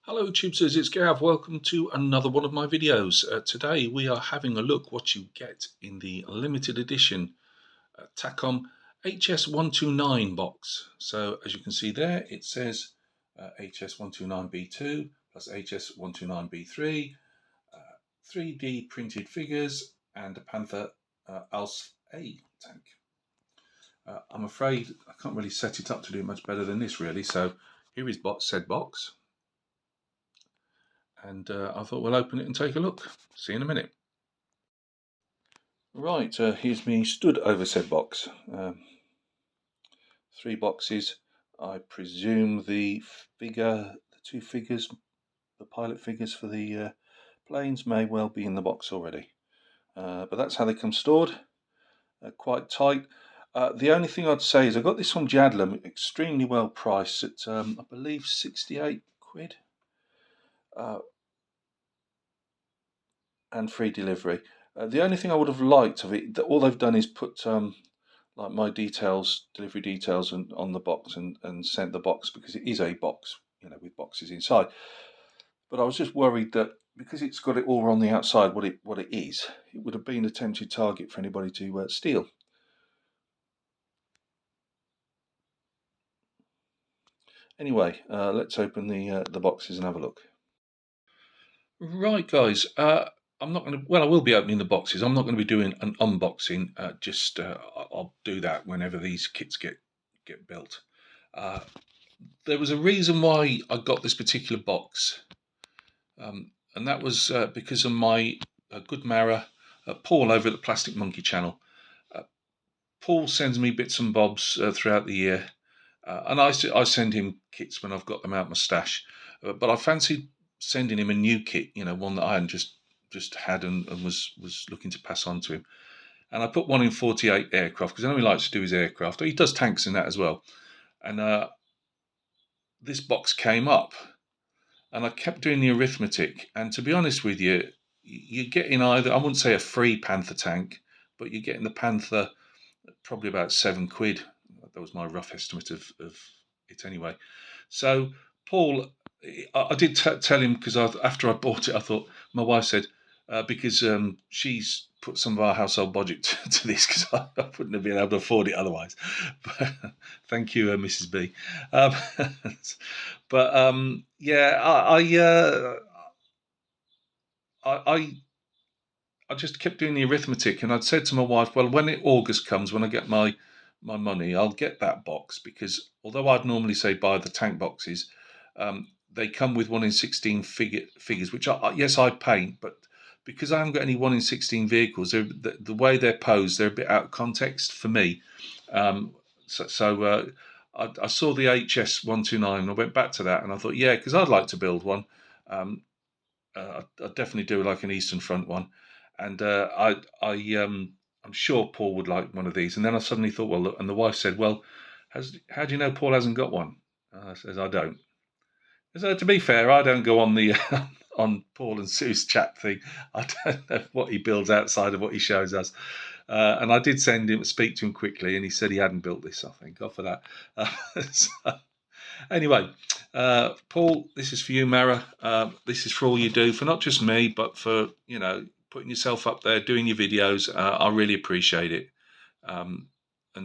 Hello Tubesters, it's Gav. Welcome to another one of my videos. Today we are having a look what you get in the limited edition Takom HS129 box. So as you can see there, it says HS129B2 plus HS129B3, 3D printed figures and a Panther ALS A tank. I'm afraid I can't really set it up to do much better than this really, so here is said box. And I thought we'll open it and take a look. See you in a minute. Right, here's me stood over said box. 3 boxes. I presume the two figures, the pilot figures for the planes may well be in the box already. But that's how they come stored, quite tight. The only thing I'd say is I got this from Jadlam, extremely well priced at I believe 68 quid. And free delivery. The only thing I would have liked of it, all they've done is put like my details, delivery details, on the box and sent the box because it is a box, with boxes inside. But I was just worried that because it's got it all on the outside, what it is, it would have been a tempted target for anybody to steal. Anyway, let's open the boxes and have a look. Right, guys. I'm not going to. Well, I will be opening the boxes. I'm not going to be doing an unboxing. I'll do that whenever these kits get built. There was a reason why I got this particular box, and that was because of my good Mara, Paul over at the Plastic Monkey channel. Paul sends me bits and bobs throughout the year, and I send him kits when I've got them out my stash. But I fancied sending him a new kit, one that I hadn't just had and was looking to pass on to him. And I put one in 48 aircraft because I know he likes to do his aircraft. He does tanks in that as well. And this box came up, and I kept doing the arithmetic. And to be honest with you, you're getting either, I wouldn't say a free Panther tank, but you're getting the Panther probably about £7. That was my rough estimate of it anyway. So Paul, I did tell him because after I bought it, I thought, my wife said, because she's put some of our household budget to this because I wouldn't have been able to afford it otherwise. But, thank you, Mrs. B. Yeah, I just kept doing the arithmetic, and I'd said to my wife, well, when August comes, when I get my money, I'll get that box because although I'd normally say buy the tank boxes, they come with 1 in 16 figures, which yes, I paint, but because I haven't got any 1 in 16 vehicles, the way they're posed, they're a bit out of context for me. I saw the HS129 and I went back to that and I thought, yeah, because I'd like to build one. I'd definitely do like an Eastern Front one. And I'm sure Paul would like one of these. And then I suddenly thought, well, and the wife said, well, how do you know Paul hasn't got one? I says, I don't. So to be fair, I don't go on the on Paul and Sue's chat thing. I don't know what he builds outside of what he shows us. And I did speak to him quickly, and he said he hadn't built this. I thank God for that. Anyway, Paul, this is for you, Mara. This is for all you do, for not just me, but for putting yourself up there, doing your videos. I really appreciate it, and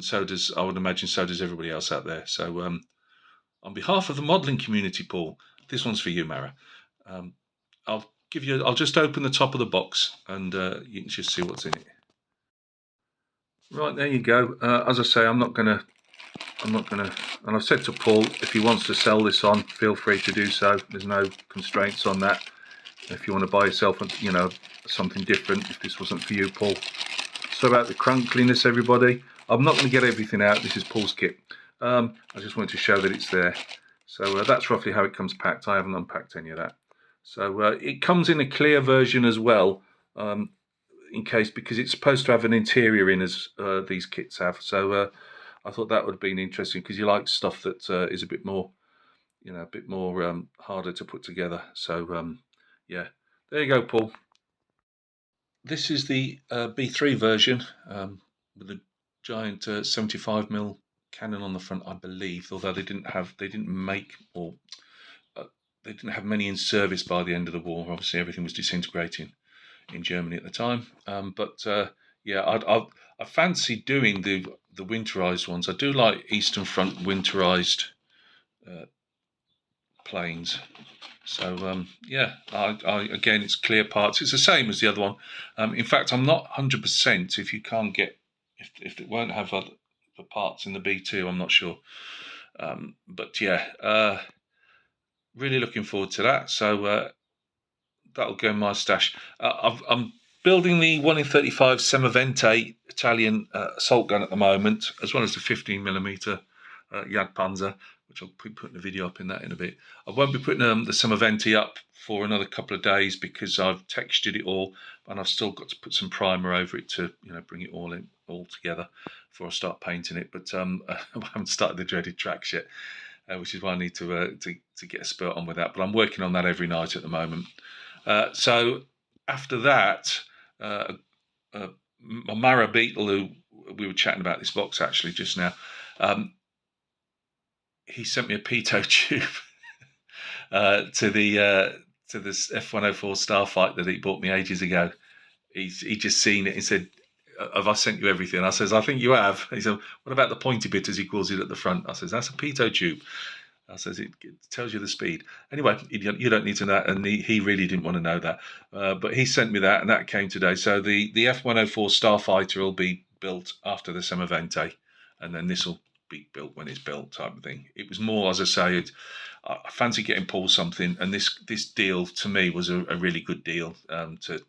so does, I would imagine, so does everybody else out there. So, on behalf of the modelling community, Paul, this one's for you, Mara. I'll just open the top of the box, and you can just see what's in it. Right, there you go. As I say, I'm not gonna, and I've said to Paul, if he wants to sell this on, feel free to do so. There's no constraints on that. If you want to buy yourself, something different, if this wasn't for you, Paul. So about the crunkliness, everybody. I'm not going to get everything out. This is Paul's kit. I just wanted to show that it's there. So that's roughly how it comes packed. I haven't unpacked any of that. So it comes in a clear version as well, in case, because it's supposed to have an interior in, as these kits have. So I thought that would have been interesting because you like stuff that is a bit more, harder to put together. So yeah, there you go, Paul. This is the B3 version with the giant 75mm cannon on the front, I believe. Although they didn't make, or they didn't have many in service by the end of the war. Obviously, everything was disintegrating in Germany at the time. Yeah, I fancy doing the winterized ones. I do like Eastern Front winterized planes. So yeah, again, it's clear parts. It's the same as the other one. In fact, I'm not 100% if you can't get if it won't have the parts in the B2. I'm not sure. But yeah, really looking forward to that. So that'll go in my stash. I'm building the 1 in 35 Semovente Italian assault gun at the moment, as well as the 15mm Jagdpanzer, which I'll be putting a video up in that in a bit. I won't be putting the Semovente up for another couple of days because I've textured it all, and I've still got to put some primer over it to bring it all together before I start painting it. But I haven't started the dreaded tracks yet, which is why I need to get a spurt on with that. But I'm working on that every night at the moment. So after that, Mara Beetle, who we were chatting about this box actually just now, he sent me a pitot tube to this F-104 Starfight that he bought me ages ago. He just seen it and said, "Have I sent you everything?" I says, "I think you have." He said, "What about the pointy bit, as he calls it, at the front?" I says, "That's a pitot tube." I says, it tells you the speed. Anyway, you don't need to know, and he really didn't want to know that. But he sent me that, and that came today. So the F-104 Starfighter will be built after the Semovente, and then this will be built when it's built, type of thing. It was more, as I say, I fancy getting Paul something, and this deal to me was a really good deal to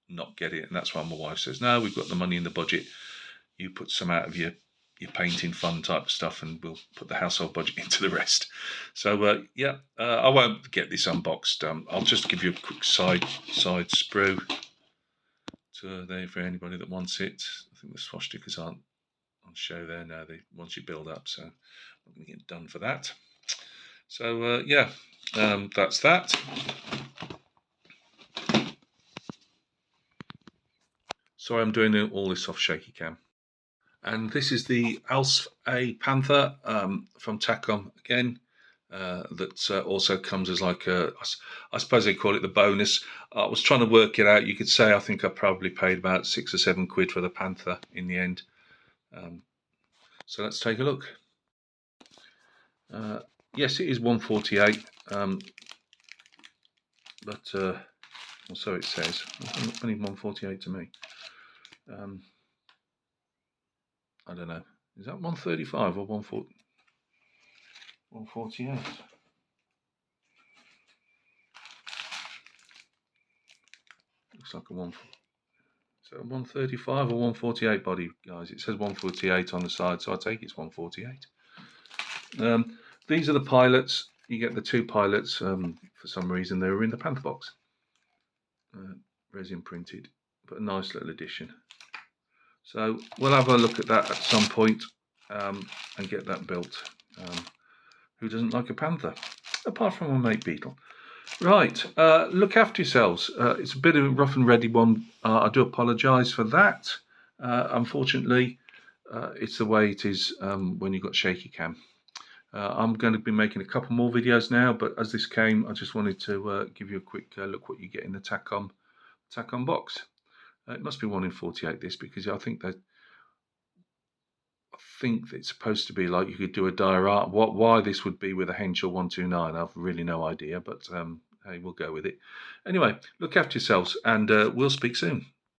not get it, and that's why my wife says, "No, we've got the money in the budget. You put some out of your painting fun type of stuff, and we'll put the household budget into the rest." So yeah, I won't get this unboxed. I'll just give you a quick side sprue to there for anybody that wants it. I think the swastikas aren't on show there now. They once you build up, so I'm going to get done for that. So yeah, that's that. Sorry, I'm doing all this off shaky cam. And this is the ALSF A Panther from Takom again. That also comes as like I suppose they call it the bonus. I was trying to work it out. You could say I think I probably paid about £6 or £7 for the Panther in the end. So let's take a look. Yes, it is 148, but well, so it says. Only 148 to me. I don't know. Is that 135 or 148? Looks like a 135 or 148 body, guys. It says 148 on the side, so I take it's 148. These are the pilots. You get the two pilots. For some reason, they were in the Panther box. Resin printed, but a nice little addition. So we'll have a look at that at some point and get that built. Who doesn't like a Panther? Apart from my mate Beetle. Right, look after yourselves. It's a bit of a rough and ready one. I do apologise for that. Unfortunately, it's the way it is when you've got shaky cam. I'm going to be making a couple more videos now, but as this came, I just wanted to give you a quick look what you get in the Takom box. It must be 1 in 48 this, because I think it's supposed to be like you could do a diorama. Why this would be with a Henschel 129, I've really no idea, but hey, we'll go with it. Anyway, look after yourselves, and we'll speak soon.